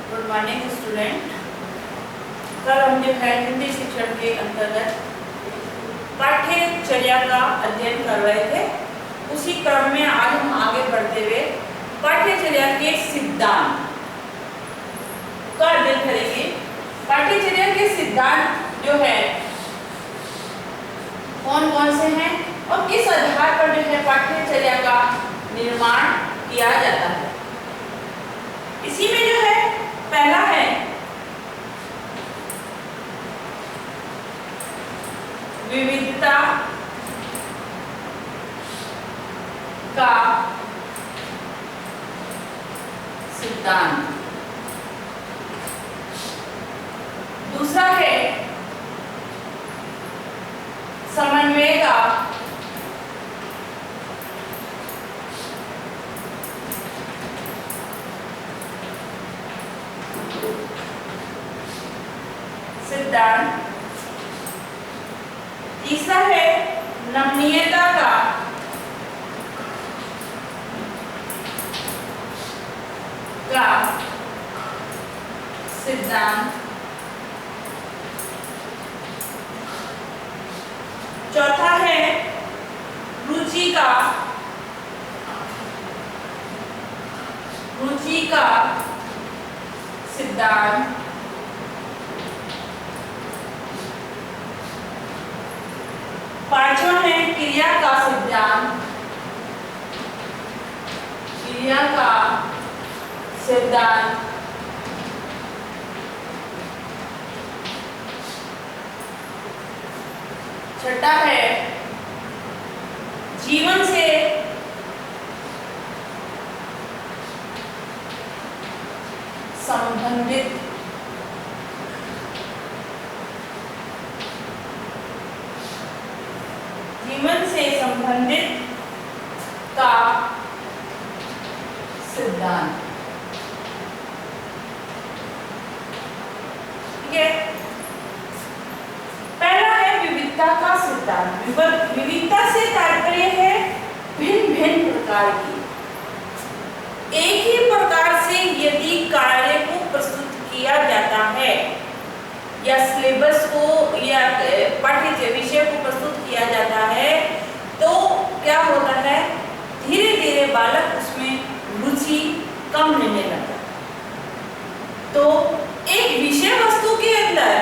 Good morning student. कल हम जो है हिंदी शिक्षण के अंतर्गत पाठ्यचर्या का अध्ययन कर रहे थे। उसी क्रम में आज हम आगे बढ़ते हुए पाठ्यचर्या के सिद्धांत का अध्ययन करेंगे। पाठ्यचर्या के सिद्धांत जो है कौन कौन से हैं और किस आधार पर जो है पाठ्यचर्या का निर्माण किया जाता है। इसी में जो है पहला है विविधता का सिद्धांत। दूसरा है समन्वय का सिद्धांत। तीसरा है नमनीयता का सिद्धांत। चौथा है रुचि का सिद्धांत। पांचवा है क्रिया का सिद्धांत। क्रिया का सिद्धांत। छठा है जीवन से संबंधित का सिद्धांत। ठीक है। पहला है विविधता का सिद्धांत। विविधता से तात्पर्य है भिन्न भिन्न प्रकार की। एक ही प्रकार से यदि कार्य को प्रस्तुत किया जाता है या सिलेबस को या पाठ्य विषय को प्रस्तुत किया जाता है तो क्या होता है, धीरे धीरे बालक उसमें रुचि कम लेने लगता है। तो एक विषय वस्तु के अंदर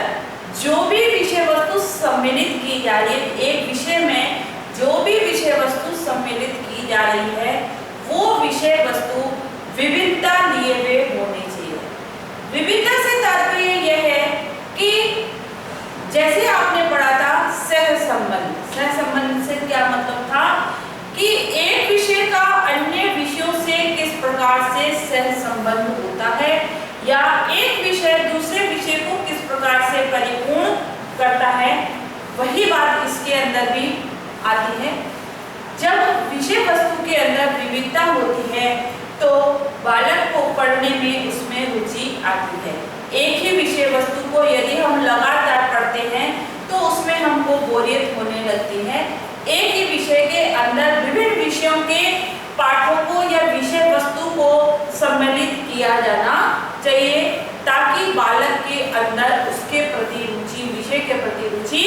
जो भी विषय वस्तु सम्मिलित की जा रही है, एक विषय में जो भी विषय वस्तु सम्मिलित की जा रही है वो विषय वस्तु विविधता लिए हुए होनी चाहिए। विविधता से तात्पर्य यह है कि जैसे आपने पढ़ा था सहसंबंध। सहसंबंध से क्या मतलब था कि एक विषय का अन्य विषयों से किस प्रकार से सहसंबंध होता है या एक विषय दूसरे विषय को किस प्रकार से परिपूर्ण करता है। वही बात इसके अंदर भी आती है। जब विषय वस्तु के अंदर विविधता होती है तो बालक को पढ़ने में उसमें रुचि आती है। एक ही विषय वस्तु को यदि हम लगातार पढ़ते हैं तो उसमें हमको बोरियत होने लगती है। एक ही विषय के अंदर विभिन्न विषयों के पाठों को या विषय वस्तु को सम्मिलित किया जाना चाहिए ताकि बालक के अंदर उसके प्रति रुचि, विषय के प्रति रुचि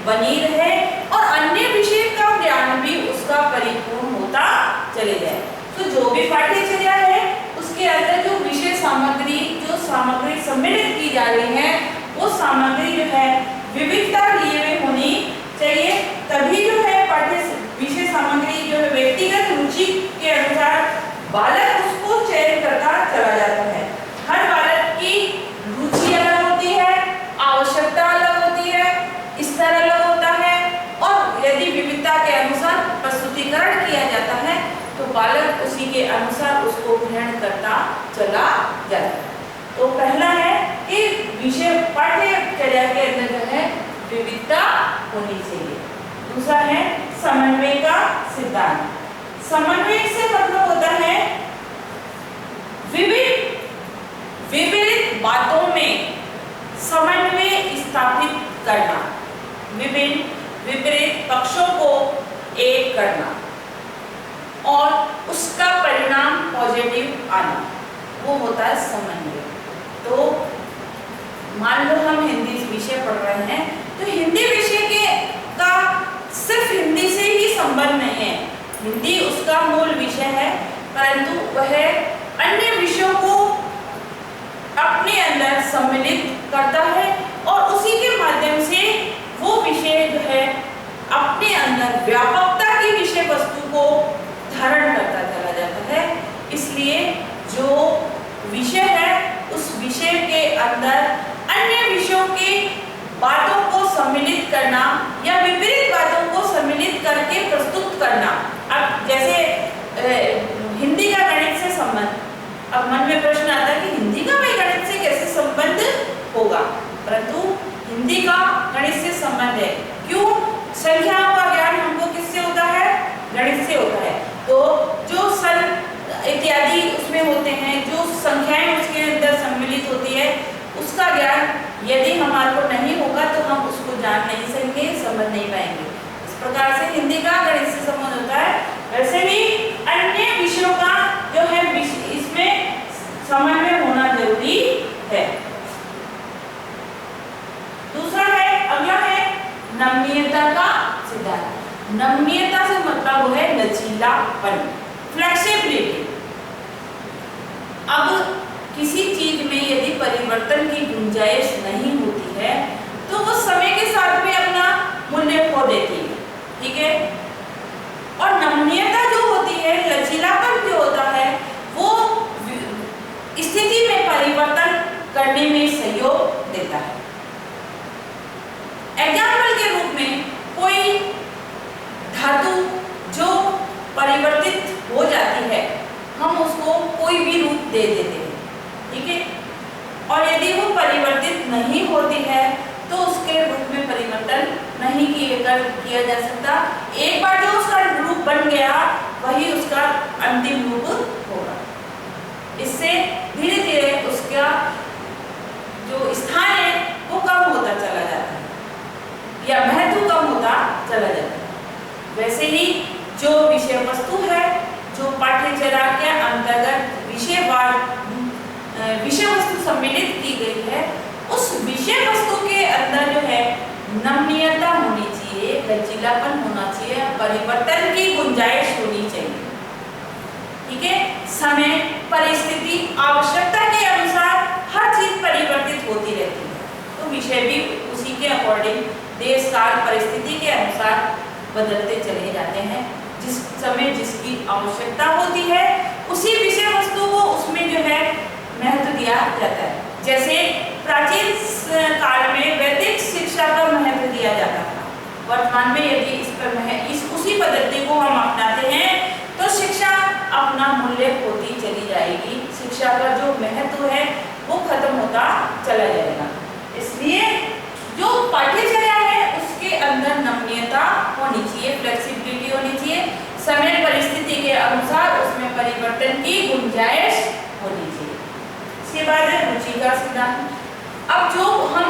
बनी रहे और अन्य विषय का ज्ञान भी उसका परिपूर्ण होता चले जाए। तो जो भी पाठ्यचर्या है उसके अंदर जो विषय सामग्री सम्मिलित की जा रही है वो सामग्री जो है विविधता लिए हुए होनी चाहिए। तभी जो है पाठ्य विषय सामग्री जो है व्यक्तिगत रुचि के अनुसार बालक उसको चयन करता चला जाता है। हर बालक की रुचि अलग होती है, आवश्यकता अलग होती है, स्तर अलग होता है और यदि विविधता के अनुसार प्रस्तुतिकरण किया जाता है तो बालक उसी के अनुसार उसको ग्रहण करता चला जाता है। तो पहला है कि विषय पाठ्यचर्या के अंदर जो है विविधता होनी चाहिए। दूसरा है समन्वय का सिद्धांत। समन्वय से मतलब होता है विविध बातों में समन्वय स्थापित करना, विभिन्न विपरीत पक्षों को एक करना और उसका परिणाम पॉजिटिव आना, वो होता है समन्वय। तो मान लो हम हिंदी विषय पढ़ रहे हैं, तो हिंदी विषय के का सिर्फ हिंदी से ही संबंध नहीं है। हिंदी उसका मूल विषय है, परंतु वह अन्य विषयों को अपने अंदर सम्मिलित करता है और उसी के माध्यम से वो विषय जो है अपने अंदर व्यापकता की विषय वस्तु को धारण करता चला जाता है। इसलिए जो विषय है उस विषय के अंदर अन्य विषयों के बातों को सम्मिलित करना या विपरीत बातों को सम्मिलित करके प्रस्तुत करना। अब जैसे हिंदी का गणित से संबंध, अब मन में प्रश्न आता है कि हिंदी का भाई गणित से कैसे संबंध होगा, परंतु हिंदी का गणित से संबंध है। क्यों? संख्याओं का ज्ञान हमको किससे होता है? गणित से होता है। तो जो सन इत्यादि उसमें होते हैं, जो संख्याएं उसके अंदर सम्मिलित होती है, उसका ज्ञान यदि हमारे को नहीं होगा तो हम उसको जान नहीं सकेंगे, समझ नहीं पाएंगे। इस प्रकार से हिंदी का गणित से संबंध होता है। वैसे भी अन्य विषयों का जो है इसमें समन्वय होना जरूरी है। दूसरा है, अगला है नमनीयता का सिद्धांत। नमनीयता से मतलब है लचीलापन, फ्लेक्सिबिलिटी। अब किसी चीज में यदि परिवर्तन की गुंजाइश नहीं होती है तो वो समय के साथ में अपना मूल्य खो देती है, ठीक है। और नमनीयता जो होती है, लचीलापन जो होता है, वो स्थिति में परिवर्तन करने में सहयोग देता है। एग्जाम्पल के रूप में कोई धातु जो परिवर्तित हो जाती है, हम उसको कोई भी रूप दे देते हैं, ठीक है। और यदि वो परिवर्तित नहीं होती है तो उसके रूप में परिवर्तन नहीं किया जा सकता। एक बार जो उसका रूप बन गया वही उसका अंतिम रूप होगा। इससे धीरे धीरे उसका जो स्थान है वो कम होता चला जाता है या महत्व कम होता चला जाता है। वैसे ही जो विषय वस्तु है, जो पाठ्यचर्या के अंतर्गत विषय वस्तु सम्मिलित की गई है, उस विषय वस्तु के अंदर जो है नमनीयता होनी चाहिए, लचीलापन होना चाहिए, परिवर्तन की गुंजाइश होनी चाहिए, ठीक है। समय, परिस्थिति, आवश्यकता के अनुसार हर चीज परिवर्तित होती रहती है, तो विषय भी उसी के अकॉर्डिंग देश काल परिस्थिति के अनुसार बदलते चले जाते हैं। जिस समय जिसकी आवश्यकता होती है उसी विषय वस्तु को उसमें जो है महत्व दिया जाता है। जैसे प्राचीन काल में वैदिक शिक्षा पर महत्व दिया जाता था, वर्तमान में यदि उसी पद्धति को हम अपनाते हैं तो शिक्षा अपना मूल्य खोती चली जाएगी, शिक्षा का जो महत्व है वो खत्म होता चला जाएगा। इसलिए जो पाठ्यचर्या है उसके अंदर नमनीयता होनी चाहिए, फ्लेक्सिबिलिटी होनी चाहिए, समय परिस्थिति के अनुसार उसमें परिवर्तन की गुंजाइश होनी चाहिए। इसके बाद है रुचि का सिद्धांत। अब जो हम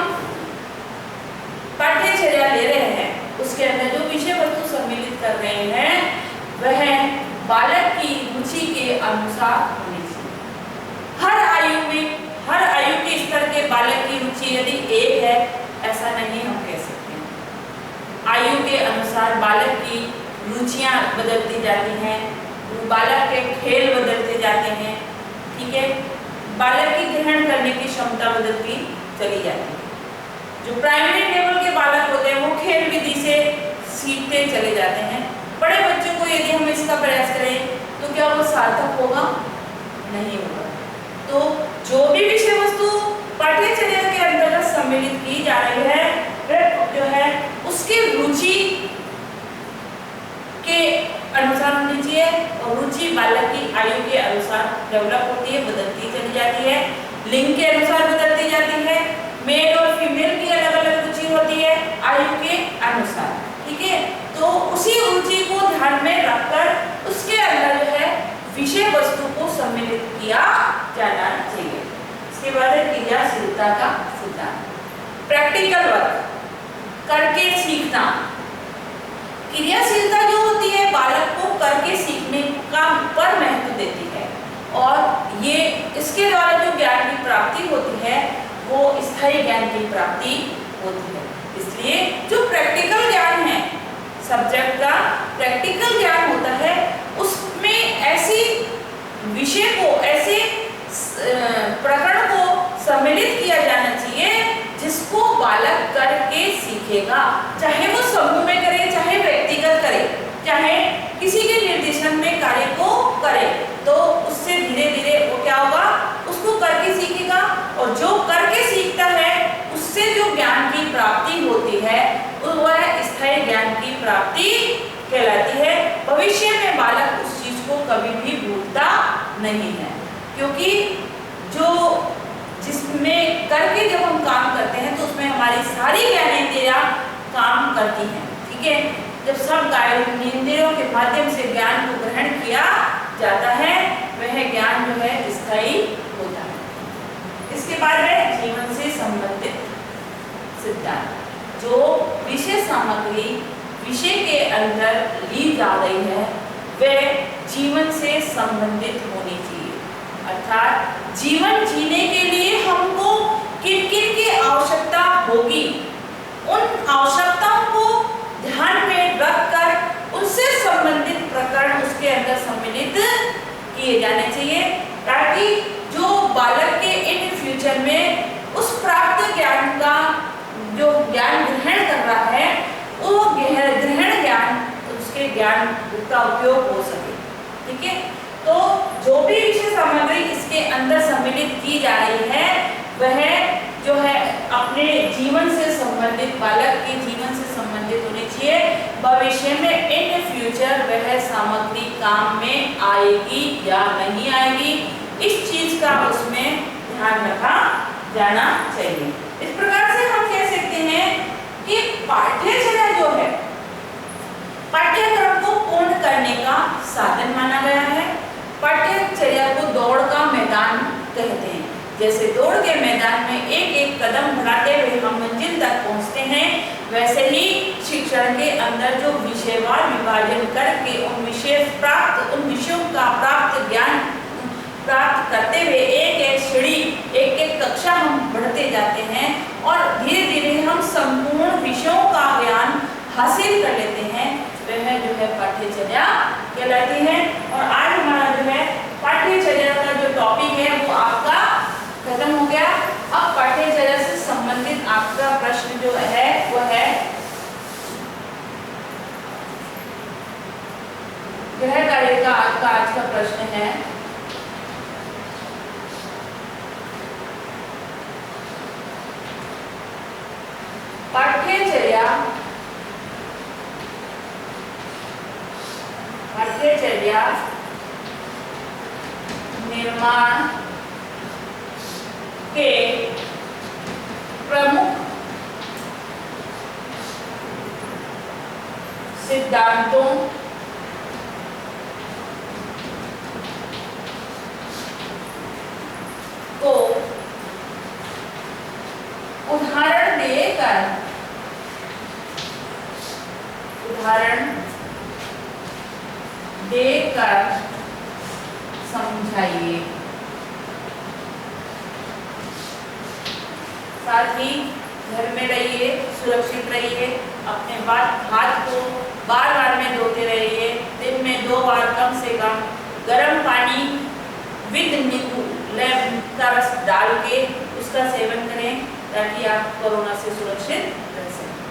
पाठ्यचर्या ले रहे हैं उसके अंदर जो विषय वस्तु सम्मिलित कर रहे हैं वह बालक की रुचि के अनुसार होनी चाहिए। हर आयु के स्तर के बालक की रुचि यदि एक है ऐसा नहीं हम कह सकते। आयु के अनुसार बालक की रुचियां बदलती जाती हैं, बालक के खेल बदलते जाते हैं, ठीक है। बालक की ग्रहण करने की क्षमता बदलती चली जाती है। जो प्राइमरी लेवल के बालक होते हैं वो खेल विधि से सीखते चले जाते हैं। बड़े बच्चों को यदि हम इसका प्रयास करें तो क्या वो सार्थक होगा? नहीं होगा। तो जो भी विषय वस्तु पाठ्यचर्या के अंतर्गत सम्मिलित की जा रही है वह जो है उसकी रुचि के अनुसार होनी चाहिए, और रुचि बालक की आयु के अनुसार डेवलप होती है, बदलती चली जाती है, लिंग के अनुसार बदलती जाती है। मेल और फीमेल की अलग अलग रुचि होती है आयु के अनुसार, ठीक है। तो उसी रुचि को ध्यान में रखकर उसके अंदर जो है विषय वस्तु को सम्मिलित किया जाना चाहिए। इसके बाद है क्रियाशीलता का सिद्धांत। प्रैक्टिकल वर्क करके सीखना। क्रियाशीलता जो होती है बालक को करके सीखने का पर महत्व देती है, और ये इसके द्वारा जो ज्ञान की प्राप्ति होती है स्थायी ज्ञान की प्राप्ति होती है। इसलिए जो प्रैक्टिकल ज्ञान है, सब्जेक्ट का प्रैक्टिकल ज्ञान होता है, उसमें ऐसी विषय को, ऐसे प्रकरण को सम्मिलित किया जाना चाहिए जिसको बालक करके सीखेगा, चाहे वो समूह में करे, चाहे व्यक्तिगत करे, चाहे किसी के निर्देशन में कार्य को करे, तो उससे धीरे धीरे वो क्या होगा, उसको करके सीखेगा। और जो करके सीखता है उससे जो ज्ञान की प्राप्ति होती है वह स्थायी ज्ञान की प्राप्ति कहलाती है। भविष्य में बालक उस चीज को कभी भी भूलता नहीं है, क्योंकि जो जिसमें करके जब हम काम करते हैं तो उसमें हमारी सारी ज्ञानेंद्रियां काम करती हैं। ठीक है, जब सब ज्ञानेंद्रियों के माध्यम से ज्ञान को ग्रहण किया जाता है, वह ज्ञान जो है स्थायी होता है। इसके बाद है जीवन से संबंधित सिद्धांत। जो विषय सामग्री विषय के अंदर ली जा रही है वह जीवन से संबंधित होनी चाहिए, अर्थात जीवन जीने के लिए हमको किन किन की आवश्यकता होगी, उन आवश्यकताओं को ध्यान में रखकर उससे संबंधित प्रकरण उसके अंदर सम्मिलित किए जाने चाहिए, ताकि जो बालक के इन फ्यूचर में उस प्राप्त ज्ञान का जो ज्ञान ग्रहण कर रहा है वो ग्रहण ज्ञान उसके ज्ञान का उपयोग हो सके। ठीक है, तो जो भी विषय सामग्री इसके अंदर सम्मिलित की जा रही है वह जो है अपने जीवन से संबंधित, बालक के जीवन से संबंधित होनी चाहिए। भविष्य में इन फ्यूचर वह सामग्री काम में आएगी या नहीं आएगी, इस चीज का उसमें ध्यान रखा जाना चाहिए। इस प्रकार से हम कह सकते हैं कि पाठ्यचर्या जो है पाठ्यक्रम को पूर्ण करने का साधन माना गया है। पाठ्यचर्या को दौड़ का मैदान कहते हैं। जैसे दौड़ के मैदान में एक एक कदम बढ़ाते हुए हम मंजिल तक पहुंचते हैं, वैसे ही शिक्षण के अंदर जो विषयवार विभाजन करके उन विषयों का प्राप्त ज्ञान प्राप्त करते हुए एक एक सीढ़ी, एक एक कक्षा हम बढ़ते जाते हैं और धीरे धीरे हम संपूर्ण विषयों का ज्ञान हासिल कर लेते हैं, वह जो है पाठ्यचर्या कहलाती है। और आज हमारा जो है पाठ्यचर्या का जो टॉपिक है वो आपका खत्म हो गया। अब पाठ्यचर्या से संबंधित आपका प्रश्न जो है वो है गृह कार्य का आपका आज का प्रश्न है पाठ्यचर्या निर्माण के प्रमुख सिद्धांतों को उदाहरण देकर समझाइए। साथ ही घर में रहिए, सुरक्षित रहिए, अपने हाथ को बार बार में धोते रहिए, दिन में 2 बार कम से कम गर्म पानी विद नींबू का रस डाल के उसका सेवन करें ताकि आप कोरोना से सुरक्षित रह सकें।